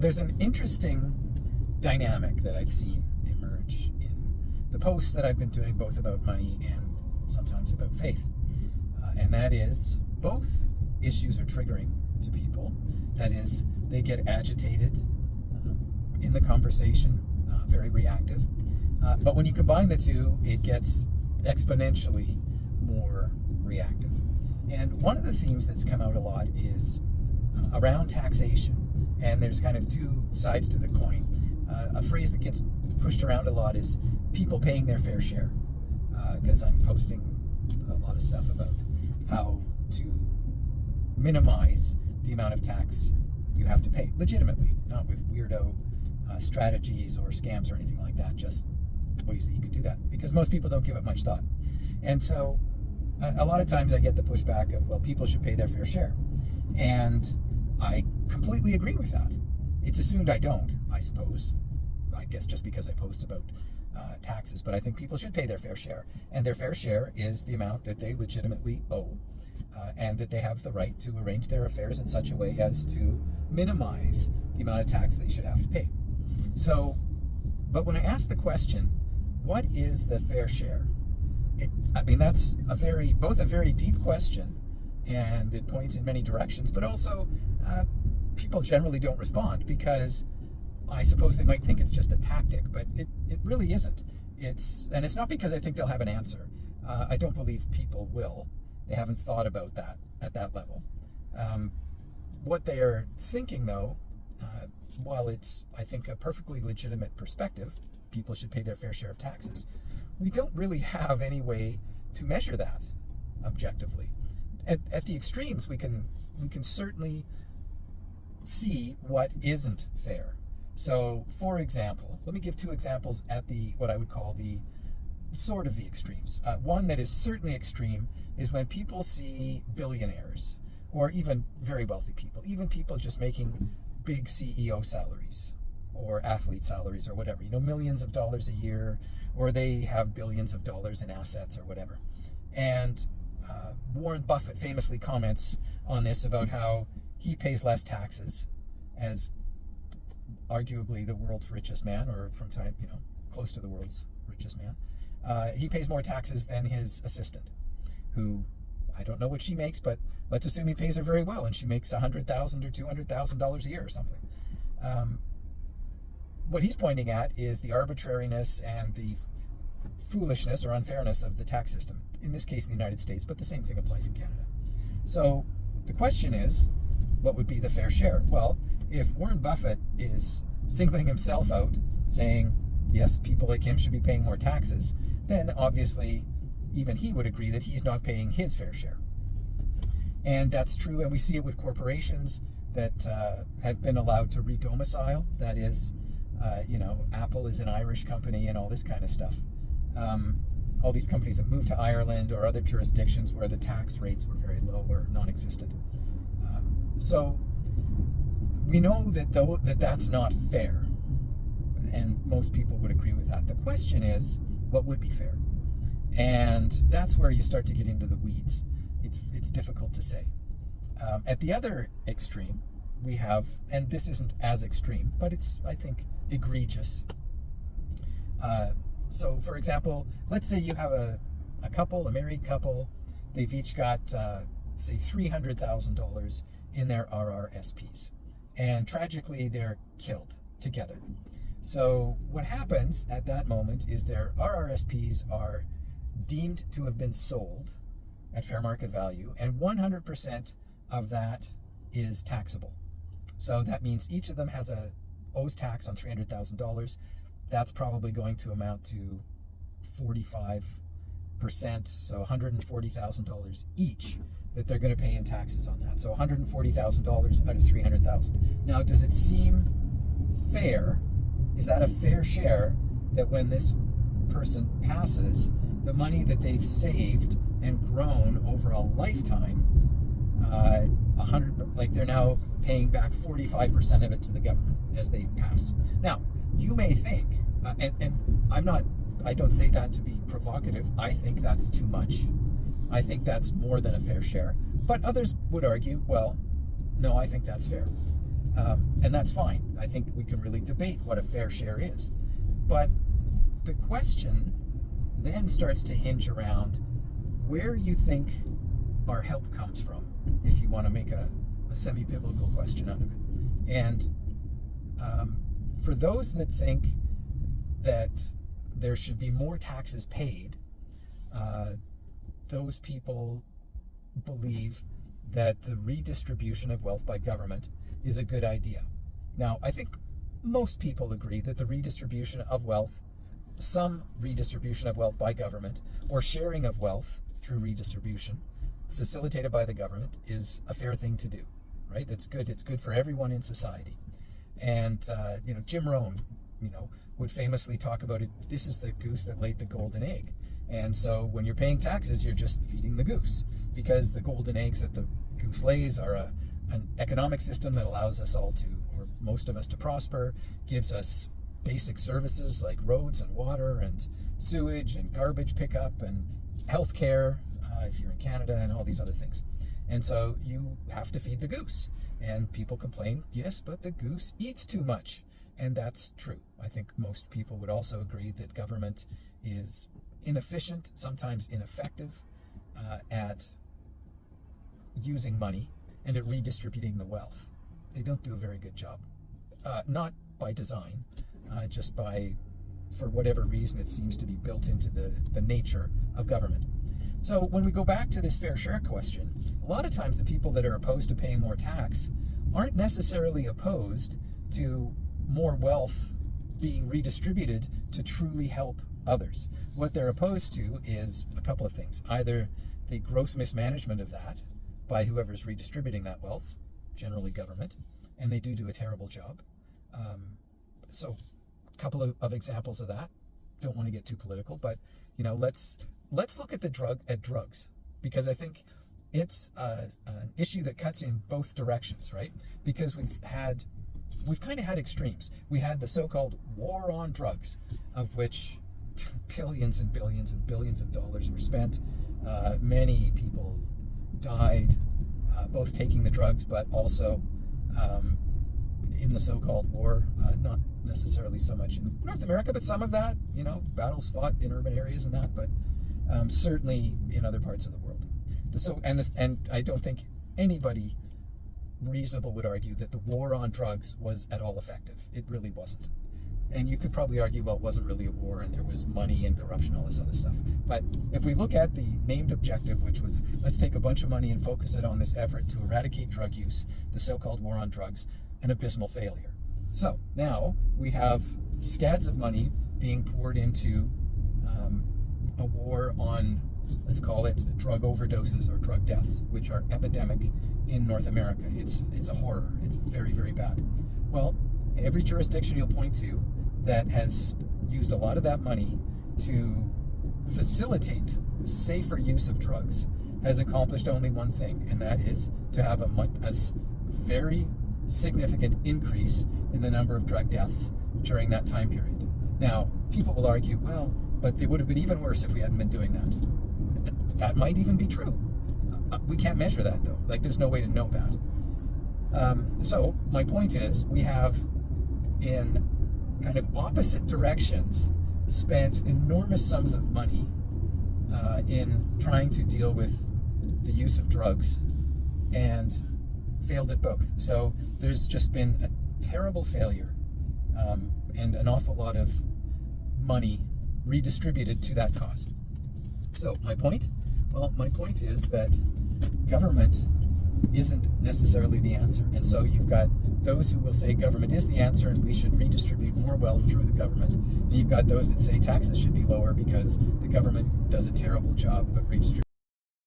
there's an interesting dynamic that I've seen emerge in the posts that I've been doing, both about money and sometimes about faith. And that is, both issues are triggering to people. That is, they get agitated in the conversation, very reactive. But when you combine the two, it gets exponentially more reactive. And one of the themes that's come out a lot is around taxation. And there's kind of two sides to the coin. A phrase that gets pushed around a lot is people paying their fair share. Because I'm posting a lot of stuff about how to minimize the amount of tax you have to pay legitimately, not with weirdo strategies or scams or anything like that, just ways that you can do that, because most people don't give it much thought. And so a lot of times I get the pushback of, well, people should pay their fair share. And I completely agree with that. It's assumed I don't, I suppose. I guess just because I post about taxes, but I think people should pay their fair share. And their fair share is the amount that they legitimately owe, and that they have the right to arrange their affairs in such a way as to minimize the amount of tax they should have to pay. So, but when I ask the question, what is the fair share? I mean, that's both a very deep question, and it points in many directions, but also people generally don't respond, because I suppose they might think it's just a tactic, but it really isn't. And it's not because I think they'll have an answer. I don't believe people will. They haven't thought about that at that level. What they are thinking, though, while it's, I think, a perfectly legitimate perspective, people should pay their fair share of taxes, we don't really have any way to measure that objectively. At the extremes, we can certainly see what isn't fair. So, for example, let me give two examples at what I would call the sort of the extremes. One that is certainly extreme is when people see billionaires, or even very wealthy people, even people just making big CEO salaries or athlete salaries or whatever, millions of dollars a year, or they have billions of dollars in assets or whatever. And Warren Buffett famously comments on this about how he pays less taxes as arguably the world's richest man, or from time, close to the world's richest man. He pays more taxes than his assistant, who, I don't know what she makes, but let's assume he pays her very well, and she makes $100,000 or $200,000 a year or something. What he's pointing at is the arbitrariness and the foolishness or unfairness of the tax system, in this case in the United States, but the same thing applies in Canada. So the question is, what would be the fair share? Well, if Warren Buffett is singling himself out, saying, yes, people like him should be paying more taxes, then obviously even he would agree that he's not paying his fair share. And that's true, and we see it with corporations that have been allowed to re-domicile. That is, Apple is an Irish company and all this kind of stuff. All these companies have moved to Ireland or other jurisdictions where the tax rates were very low or non-existent. So we know that that's not fair, and most people would agree with that. The question is, what would be fair? And that's where you start to get into the weeds. It's difficult to say. At the other extreme, we have, and this isn't as extreme, but it's, I think, egregious. So, for example, let's say you have a married couple. They've each got, say, $300,000 in their RRSPs. And tragically, they're killed together. So what happens at that moment is their RRSPs are deemed to have been sold at fair market value, and 100% of that is taxable. So that means each of them owes tax on $300,000. That's probably going to amount to 45%, so $140,000 each that they're going to pay in taxes on that. So $140,000 out of $300,000. Now, does it seem fair? Is that a fair share that when this person passes, the money that they've saved and grown over a lifetime, they're now paying back 45% of it to the government as they pass? Now, you may think, and I don't say that to be provocative. I think that's too much. I think that's more than a fair share. But others would argue, well, no, I think that's fair. And that's fine. I think we can really debate what a fair share is. But the question then starts to hinge around where you think our help comes from, if you want to make a semi-biblical question out of it. And for those that think that there should be more taxes paid, those people believe that the redistribution of wealth by government is a good idea. Now, I think most people agree that the redistribution of wealth, some redistribution of wealth by government, or sharing of wealth through redistribution facilitated by the government, is a fair thing to do, right? That's good. It's good for everyone in society. And Jim Rohn, would famously talk about it. This is the goose that laid the golden egg. And so when you're paying taxes, you're just feeding the goose, because the golden eggs that the goose lays are an economic system that allows us all to, or most of us, to prosper, gives us basic services like roads and water and sewage and garbage pickup and healthcare, if you're in Canada, and all these other things. And so you have to feed the goose. And people complain, yes, but the goose eats too much. And that's true. I think most people would also agree that government is inefficient, sometimes ineffective, at using money and at redistributing the wealth. They don't do a very good job. Not by design, just by, for whatever reason, it seems to be built into the nature of government. So when we go back to this fair share question, a lot of times the people that are opposed to paying more tax aren't necessarily opposed to more wealth being redistributed to truly help others. What they're opposed to is a couple of things. Either the gross mismanagement of that by whoever's redistributing that wealth, generally government, and they do a terrible job. So a couple of examples of that. Don't want to get too political, but let's look at drugs, because I think it's an issue that cuts in both directions, right? Because we've kind of had extremes. We had the so-called war on drugs, of which billions and billions and billions of dollars were spent. Many people died, both taking the drugs, but also in the so-called war, not necessarily so much in North America, but some of that, battles fought in urban areas and that, but certainly in other parts of the world. And I don't think anybody reasonable would argue that the war on drugs was at all effective. It really wasn't. And you could probably argue, well, it wasn't really a war and there was money and corruption, all this other stuff. But if we look at the named objective, which was, let's take a bunch of money and focus it on this effort to eradicate drug use, the so-called war on drugs, an abysmal failure. So now we have scads of money being poured into a war on, let's call it, drug overdoses or drug deaths, which are epidemic in North America. It's a horror. It's very, very bad. Well, every jurisdiction you'll point to that has used a lot of that money to facilitate safer use of drugs has accomplished only one thing, and that is to have a very significant increase in the number of drug deaths during that time period. Now, people will argue, well, but they would have been even worse if we hadn't been doing that. That might even be true. We can't measure that, though. There's no way to know that. So my point is, we have, in kind of opposite directions, spent enormous sums of money in trying to deal with the use of drugs and failed at both. So there's just been a terrible failure and an awful lot of money redistributed to that cause. So my point? Well, my point is that government isn't necessarily the answer. And so you've got those who will say government is the answer and we should redistribute more wealth through the government. And you've got those that say taxes should be lower because the government does a terrible job of redistributing